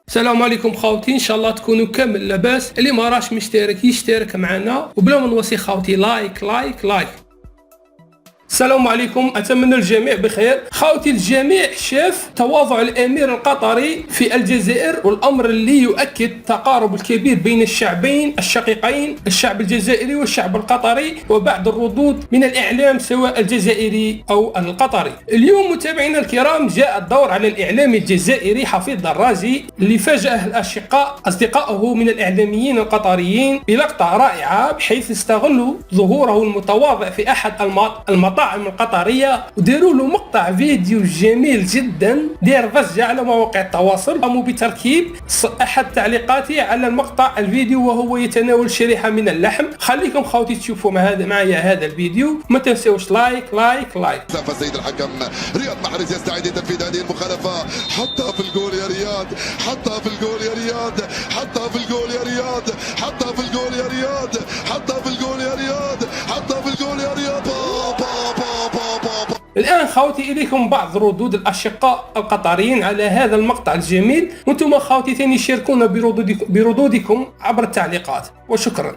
السلام عليكم خاوتي، ان شاء الله تكونوا كامل لاباس. اللي ما راش مشترك يشترك معنا، وبلا ما نوصي خاوتي لايك لايك لايك. السلام عليكم، اتمنى الجميع بخير. خاوتي الجميع شاف تواضع الامير القطري في الجزائر، والامر اللي يؤكد التقارب الكبير بين الشعبين الشقيقين، الشعب الجزائري والشعب القطري، وبعض الردود من الاعلام سواء الجزائري او القطري. اليوم متابعينا الكرام، جاء الدور على الاعلامي الجزائري حفيظ دراجي اللي فاجأ الاشقاء اصدقائه من الاعلاميين القطريين بلقطة رائعة، بحيث استغلوا ظهوره المتواضع في احد المطاعم القطرية وديروا له مقطع فيديو جميل جدا دير ضجة على مواقع التواصل. قاموا بتركيب احد تعليقاته على المقطع الفيديو وهو يتناول شريحة من اللحم. خليكم خوتي تشوفوا معايا هذا الفيديو، ما تنسوش لايك لايك لايك. السيد الحكم رياض محرز يستعد لتنفيذ هذه المخالفة. حطها في الجول يا رياض، حطها في الجول يا رياض، حطها في الجول يا رياض، حطها في الجول يا رياض، حطها في الجول يا رياض، حطها في الجول يا رياض. الآن خوتي إليكم بعض ردود الأشقاء القطريين على هذا المقطع الجميل، وانتم خوتي ثاني شاركونا بردودكم عبر التعليقات، وشكرا.